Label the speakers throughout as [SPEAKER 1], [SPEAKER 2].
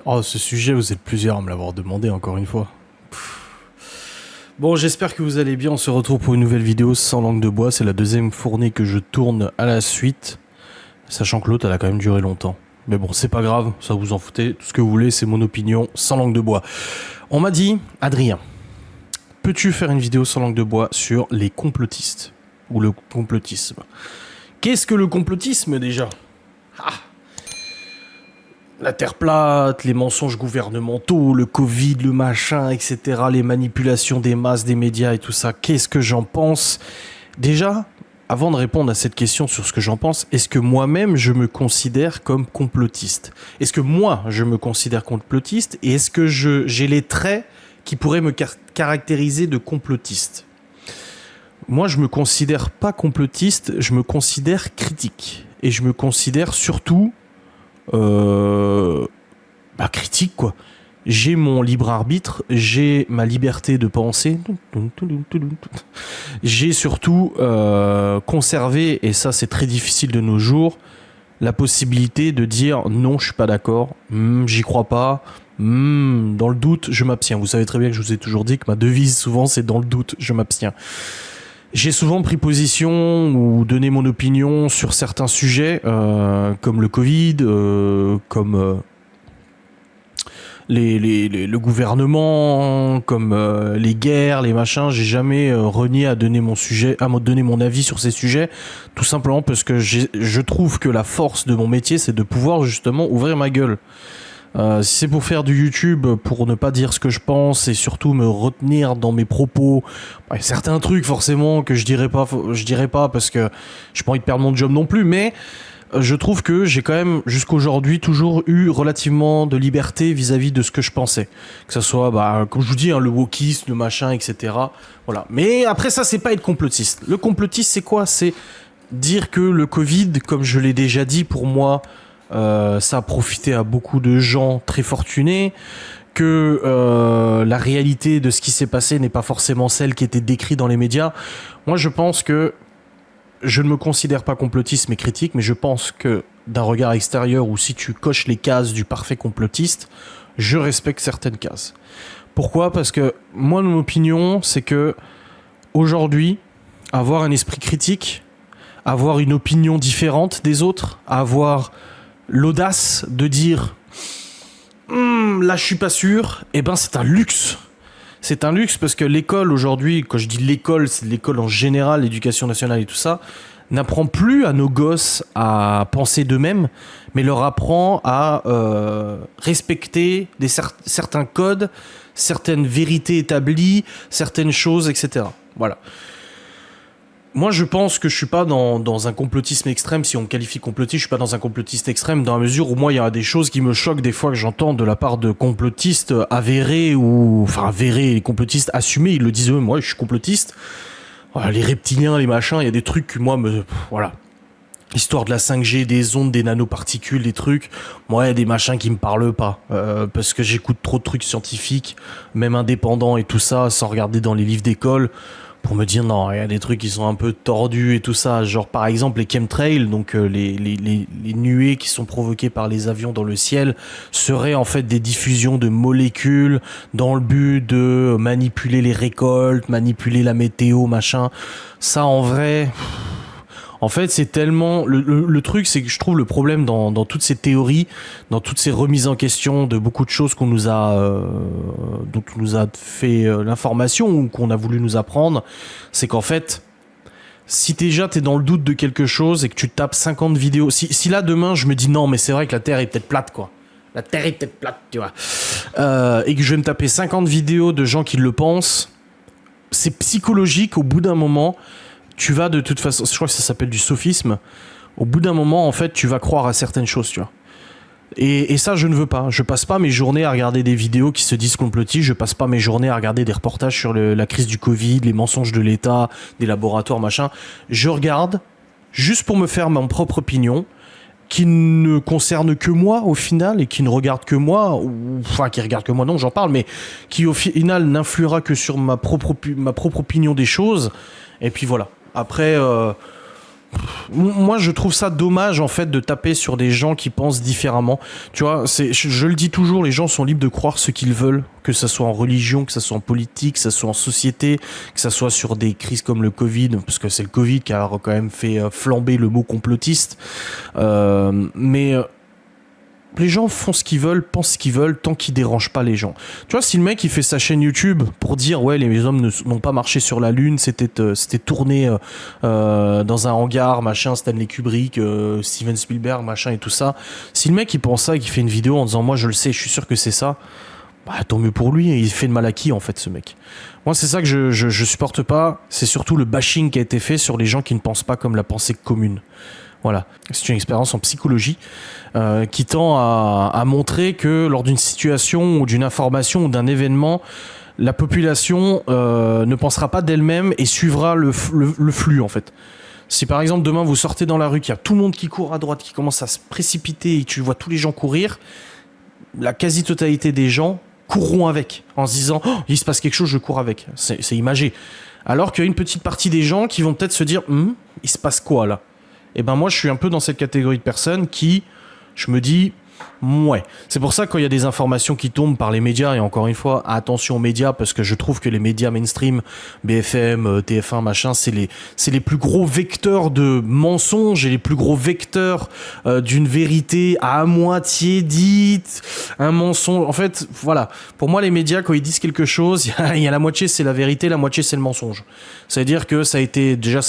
[SPEAKER 1] Oh, ce sujet, vous êtes plusieurs à me l'avoir demandé encore une fois. Bon, j'espère que vous allez bien. On se retrouve pour une nouvelle vidéo sans langue de bois. C'est la deuxième fournée que je tourne à la suite. Sachant que l'autre, elle a quand même duré longtemps. Mais bon, c'est pas grave, ça vous en foutez. Tout ce que vous voulez, c'est mon opinion sans langue de bois. On m'a dit, Adrien, peux-tu faire une vidéo sans langue de bois sur les complotistes? Ou le complotisme? Qu'est-ce que le complotisme déjà? La Terre plate, les mensonges gouvernementaux, le Covid, le machin, etc., les manipulations des masses, des médias et tout ça, qu'est-ce que j'en pense? Déjà, avant de répondre à cette question sur ce que j'en pense, est-ce que moi-même je me considère comme complotiste? Est-ce que moi je me considère complotiste? Et est-ce que j'ai les traits qui pourraient me caractériser de complotiste? Moi je me considère pas complotiste, je me considère critique. Et je me considère surtout critique quoi. J'ai mon libre arbitre, j'ai ma liberté de penser, j'ai surtout conservé, et ça c'est très difficile de nos jours, la possibilité de dire non, je suis pas d'accord, j'y crois pas, dans le doute, je m'abstiens. Vous savez très bien que je vous ai toujours dit que ma devise souvent c'est dans le doute, je m'abstiens. J'ai souvent pris position ou donné mon opinion sur certains sujets, comme le Covid, comme le gouvernement, comme les guerres, les machins. J'ai jamais renié à donner donner mon avis sur ces sujets, tout simplement parce que je trouve que la force de mon métier, c'est de pouvoir justement ouvrir ma gueule. Si c'est pour faire du YouTube, pour ne pas dire ce que je pense et surtout me retenir dans mes propos, certains trucs forcément que je dirais pas parce que j'ai pas envie de perdre mon job non plus, mais je trouve que j'ai quand même jusqu'aujourd'hui toujours eu relativement de liberté vis-à-vis de ce que je pensais, que ça soit comme je vous dis le wokisme, le machin, etc. Voilà. Mais après ça, c'est pas être complotiste. Le complotiste, c'est quoi? C'est dire que le Covid, comme je l'ai déjà dit, pour moi ça a profité à beaucoup de gens très fortunés, que la réalité de ce qui s'est passé n'est pas forcément celle qui était décrite dans les médias. Moi, je pense que je ne me considère pas complotiste mais critique, mais je pense que d'un regard extérieur, ou si tu coches les cases du parfait complotiste, je respecte certaines cases. Pourquoi? Parce que moi, mon opinion, c'est que aujourd'hui, avoir un esprit critique, avoir une opinion différente des autres, avoir l'audace de dire là je suis pas sûr, c'est un luxe. C'est un luxe parce que l'école aujourd'hui, quand je dis l'école, c'est l'école en général, l'éducation nationale et tout ça, n'apprend plus à nos gosses à penser d'eux-mêmes, mais leur apprend à respecter certains codes, certaines vérités établies, certaines choses, etc. Voilà. Moi, je pense que je suis pas dans un complotisme extrême. Si on me qualifie complotiste, je suis pas dans un complotiste extrême, dans la mesure où moi, il y a des choses qui me choquent des fois que j'entends de la part de complotistes avérés les complotistes assumés. Ils le disent eux, moi, je suis complotiste. Les reptiliens, les machins, il y a des trucs que moi, voilà. Histoire de la 5G, des ondes, des nanoparticules, des trucs. Moi, il y a des machins qui me parlent pas. Parce que j'écoute trop de trucs scientifiques, même indépendants et tout ça, sans regarder dans les livres d'école, pour me dire non, il y a des trucs qui sont un peu tordus et tout ça, genre par exemple les chemtrails, donc les nuées qui sont provoquées par les avions dans le ciel, seraient en fait des diffusions de molécules dans le but de manipuler les récoltes, manipuler la météo, machin. Ça, en vrai, en fait, c'est tellement... Le truc, c'est que je trouve le problème dans toutes ces théories, dans toutes ces remises en question de beaucoup de choses dont on nous a fait l'information ou qu'on a voulu nous apprendre, c'est qu'en fait, si déjà t'es dans le doute de quelque chose et que tu tapes 50 vidéos... Si là, demain, je me dis non, mais c'est vrai que la Terre est peut-être plate, quoi. La Terre est peut-être plate, tu vois. Et que je vais me taper 50 vidéos de gens qui le pensent, c'est psychologique au bout d'un moment... Tu vas de toute façon, je crois que ça s'appelle du sophisme. Au bout d'un moment, en fait, tu vas croire à certaines choses, tu vois. Et ça, je ne veux pas. Je passe pas mes journées à regarder des vidéos qui se disent complotistes. Je passe pas mes journées à regarder des reportages sur la crise du Covid, les mensonges de l'État, des laboratoires, machin. Je regarde juste pour me faire ma propre opinion, qui ne concerne que moi au final et qui ne regarde que moi, qui regarde que moi, non, j'en parle, mais qui au final n'influera que sur ma propre opinion des choses. Et puis voilà. Après, Moi, je trouve ça dommage en fait de taper sur des gens qui pensent différemment. Tu vois, je le dis toujours, les gens sont libres de croire ce qu'ils veulent, que ça soit en religion, que ça soit en politique, que ça soit en société, que ça soit sur des crises comme le Covid, parce que c'est le Covid qui a quand même fait flamber le mot complotiste. Mais les gens font ce qu'ils veulent, pensent ce qu'ils veulent, tant qu'ils dérangent pas les gens. Tu vois, si le mec il fait sa chaîne YouTube pour dire ouais les hommes n'ont pas marché sur la lune, c'était tourné dans un hangar, machin, Stanley Kubrick, Steven Spielberg, machin et tout ça. Si le mec il pense ça et qu'il fait une vidéo en disant moi je le sais, je suis sûr que c'est ça, bah tant mieux pour lui. Il fait de mal à qui en fait ce mec? Moi c'est ça que je supporte pas. C'est surtout le bashing qui a été fait sur les gens qui ne pensent pas comme la pensée commune. Voilà, c'est une expérience en psychologie qui tend à montrer que lors d'une situation ou d'une information ou d'un événement, la population ne pensera pas d'elle-même et suivra le flux en fait. Si par exemple demain vous sortez dans la rue, qu'il y a tout le monde qui court à droite, qui commence à se précipiter et tu vois tous les gens courir, la quasi-totalité des gens courront avec en se disant oh, il se passe quelque chose, je cours avec. C'est imagé. Alors qu'il y a une petite partie des gens qui vont peut-être se dire il se passe quoi là? Et ben moi je suis un peu dans cette catégorie de personnes qui, je me dis, ouais. C'est pour ça que quand il y a des informations qui tombent par les médias, et encore une fois, attention aux médias, parce que je trouve que les médias mainstream, BFM, TF1, machin, c'est les plus gros vecteurs de mensonges et les plus gros vecteurs d'une vérité à moitié dite, un mensonge. En fait, voilà. Pour moi, les médias, quand ils disent quelque chose, il y a la moitié c'est la vérité, la moitié c'est le mensonge. C'est-à-dire que ça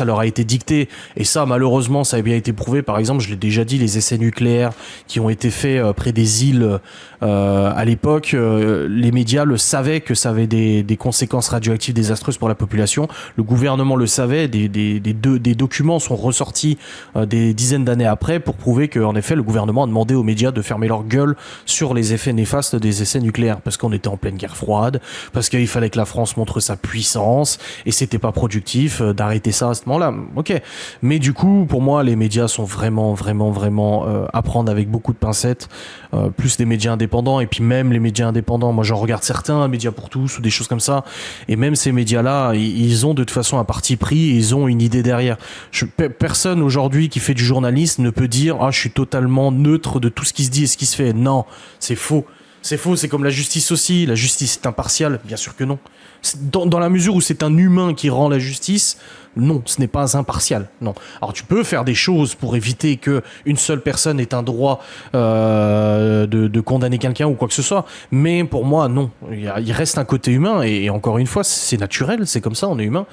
[SPEAKER 1] leur a été dicté, et ça, malheureusement, ça a bien été prouvé. Par exemple, je l'ai déjà dit, les essais nucléaires qui ont été faits près des îles à l'époque, les médias le savaient que ça avait des conséquences radioactives désastreuses pour la population. Le gouvernement le savait, des documents sont ressortis des dizaines d'années après pour prouver qu'en effet le gouvernement a demandé aux médias de fermer leur gueule sur les effets néfastes des essais nucléaires, parce qu'on était en pleine guerre froide, parce qu'il fallait que la France montre sa puissance et c'était pas productif d'arrêter ça à ce moment-là. Ok, mais du coup pour moi les médias sont vraiment à prendre avec beaucoup de pincettes. Plus des médias indépendants, et puis même les médias indépendants, moi j'en regarde certains, Médias pour tous ou des choses comme ça, et même ces médias-là, ils ont de toute façon un parti pris, et ils ont une idée derrière. Personne aujourd'hui qui fait du journalisme ne peut dire ah je suis totalement neutre de tout ce qui se dit et ce qui se fait. Non, c'est faux. C'est faux, c'est comme la justice aussi. La justice est impartiale, bien sûr que non. Dans la mesure où c'est un humain qui rend la justice, non, ce n'est pas impartial, non. Alors tu peux faire des choses pour éviter que une seule personne ait un droit de condamner quelqu'un ou quoi que ce soit, mais pour moi, non. Il reste un côté humain, et encore une fois, c'est naturel, c'est comme ça, on est humain.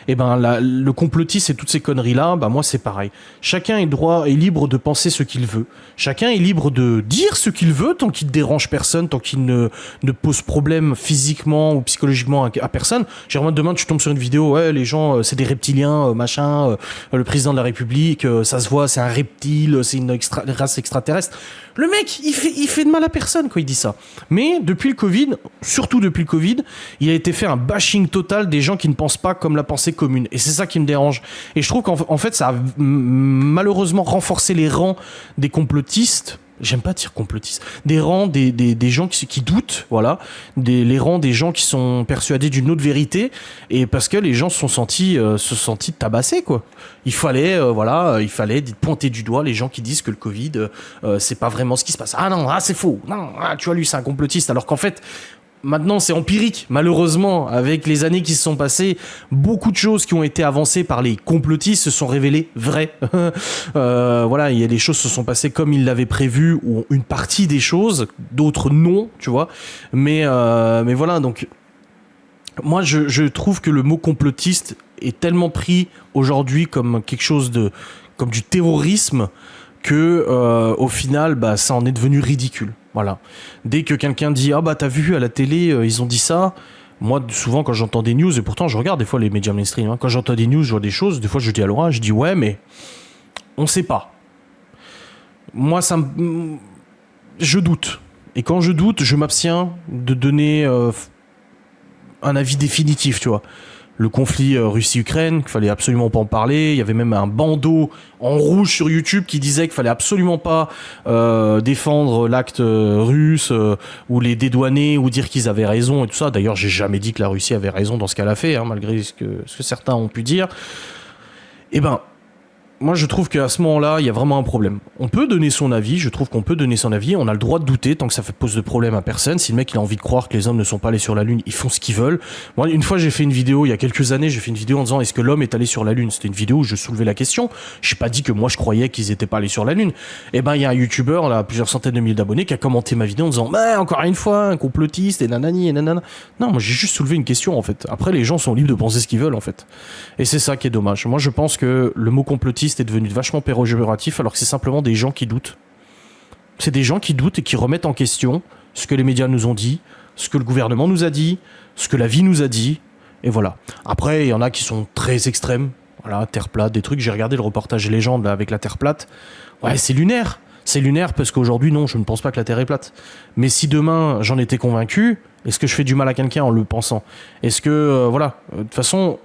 [SPEAKER 1] Et ben le complotisme et toutes ces conneries-là, bah moi c'est pareil. Chacun est libre de penser ce qu'il veut. Chacun est libre de dire ce qu'il veut tant qu'il ne dérange personne, tant qu'il ne pose problème physiquement ou psychologiquement à personne. Genre demain tu tombes sur une vidéo, ouais les gens c'est des reptiliens, machin, le président de la République, ça se voit, c'est un reptile, c'est une race extraterrestre. Le mec, il fait de mal à personne quand il dit ça. Mais depuis le Covid, surtout depuis le Covid, il a été fait un bashing total des gens qui ne pensent pas comme la pensée commune. Et c'est ça qui me dérange. Et je trouve qu'en fait, ça a malheureusement renforcé les rangs des complotistes. J'aime pas dire complotiste. Des rangs des gens qui doutent, voilà. Les rangs des gens qui sont persuadés d'une autre vérité, et parce que les gens se sont sentis tabassés, quoi. Il fallait pointer du doigt les gens qui disent que le Covid, c'est pas vraiment ce qui se passe. Ah non, c'est faux. Non, tu vois, lui, c'est un complotiste. Alors qu'en fait, maintenant, c'est empirique. Malheureusement, avec les années qui se sont passées, beaucoup de choses qui ont été avancées par les complotistes se sont révélées vraies. Voilà, il y a des choses qui se sont passées comme ils l'avaient prévu, ou une partie des choses, d'autres non, tu vois. Mais voilà, donc moi, je trouve que le mot complotiste est tellement pris aujourd'hui comme quelque chose comme du terrorisme, que au final, bah, ça en est devenu ridicule. Voilà. Dès que quelqu'un dit ah bah t'as vu à la télé ils ont dit ça, moi souvent quand j'entends des news, et pourtant je regarde des fois les médias mainstream, hein, quand j'entends des news, je vois des choses, des fois je dis à Laura, je dis ouais mais on sait pas. Moi je doute, et quand je doute, je m'abstiens de donner un avis définitif, tu vois. Le conflit Russie-Ukraine, qu'il fallait absolument pas en parler. Il y avait même un bandeau en rouge sur YouTube qui disait qu'il fallait absolument pas défendre l'acte russe ou les dédouaner ou dire qu'ils avaient raison et tout ça. D'ailleurs, j'ai jamais dit que la Russie avait raison dans ce qu'elle a fait, hein, malgré ce que certains ont pu dire. Eh ben, moi je trouve qu'à ce moment-là, il y a vraiment un problème. On peut donner son avis, je trouve qu'on peut donner son avis, on a le droit de douter tant que ça pose de problème à personne. Si le mec il a envie de croire que les hommes ne sont pas allés sur la Lune, ils font ce qu'ils veulent. Moi, une fois j'ai fait une vidéo, il y a quelques années, j'ai fait une vidéo en disant est-ce que l'homme est allé sur la Lune. C'était une vidéo où je soulevais la question. J'ai pas dit que moi je croyais qu'ils étaient pas allés sur la Lune. Et ben il y a un youtubeur, là, plusieurs centaines de milliers d'abonnés, qui a commenté ma vidéo en disant bah encore une fois, un complotiste et nanani et nanana. Non, moi j'ai juste soulevé une question en fait. Après les gens sont libres de penser ce qu'ils veulent en fait. Et c'est ça qui est dommage. Moi je pense que le mot complotiste est devenu vachement péjoratif alors que c'est simplement des gens qui doutent. C'est des gens qui doutent et qui remettent en question ce que les médias nous ont dit, ce que le gouvernement nous a dit, ce que la vie nous a dit, et voilà. Après, il y en a qui sont très extrêmes. Voilà, Terre plate, des trucs. J'ai regardé le reportage Légende là, avec la Terre plate. Ouais, c'est lunaire. C'est lunaire parce qu'aujourd'hui, non, je ne pense pas que la Terre est plate. Mais si demain, j'en étais convaincu, est-ce que je fais du mal à quelqu'un en le pensant ? Est-ce que, voilà, de toute façon...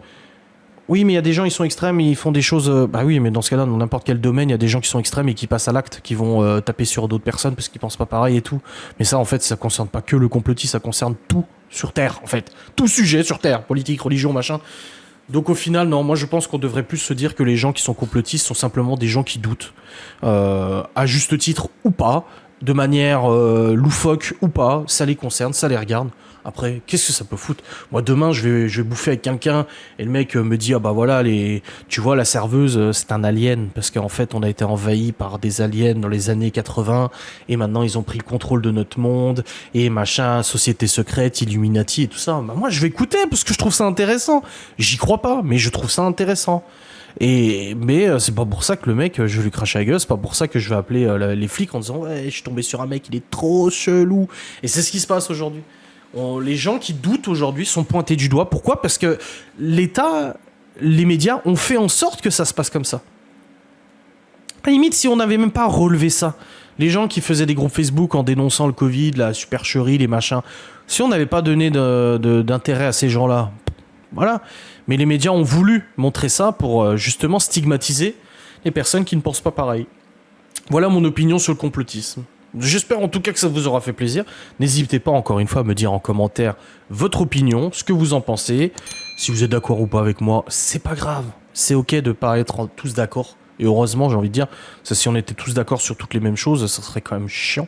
[SPEAKER 1] Oui, mais il y a des gens, ils sont extrêmes, ils font des choses... bah oui, mais dans ce cas-là, dans n'importe quel domaine, il y a des gens qui sont extrêmes et qui passent à l'acte, qui vont taper sur d'autres personnes parce qu'ils pensent pas pareil et tout. Mais ça, en fait, ça concerne pas que le complotisme, ça concerne tout sur Terre, en fait. Tout sujet sur Terre, politique, religion, machin. Donc au final, non, moi je pense qu'on devrait plus se dire que les gens qui sont complotistes sont simplement des gens qui doutent. À juste titre ou pas, de manière loufoque ou pas, ça les concerne, ça les regarde. Après, qu'est-ce que ça peut foutre ? Moi, demain, je vais bouffer avec quelqu'un et le mec me dit « Ah bah voilà, tu vois, la serveuse, c'est un alien. » Parce qu'en fait, on a été envahi par des aliens dans les années 80 et maintenant, ils ont pris le contrôle de notre monde et machin, société secrète, Illuminati et tout ça. Bah moi, je vais écouter parce que je trouve ça intéressant. J'y crois pas, mais je trouve ça intéressant. Mais c'est pas pour ça que le mec, je vais lui cracher la gueule, c'est pas pour ça que je vais appeler les flics en disant « Ouais, je suis tombé sur un mec, il est trop chelou. » Et c'est ce qui se passe aujourd'hui. Les gens qui doutent aujourd'hui sont pointés du doigt. Pourquoi ? Parce que l'État, les médias ont fait en sorte que ça se passe comme ça. À la limite, si on n'avait même pas relevé ça, les gens qui faisaient des groupes Facebook en dénonçant le Covid, la supercherie, les machins, si on n'avait pas donné d'intérêt à ces gens-là, voilà. Mais les médias ont voulu montrer ça pour justement stigmatiser les personnes qui ne pensent pas pareil. Voilà mon opinion sur le complotisme. J'espère en tout cas que ça vous aura fait plaisir. N'hésitez pas encore une fois à me dire en commentaire votre opinion, ce que vous en pensez. Si vous êtes d'accord ou pas avec moi, c'est pas grave. C'est ok de pas être tous d'accord. Et heureusement, j'ai envie de dire, si on était tous d'accord sur toutes les mêmes choses, ça serait quand même chiant.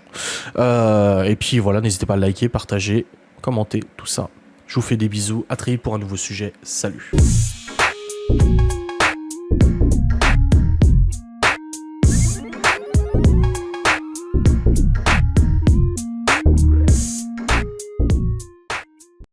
[SPEAKER 1] Et puis voilà, n'hésitez pas à liker, partager, commenter, tout ça. Je vous fais des bisous. À très vite pour un nouveau sujet. Salut.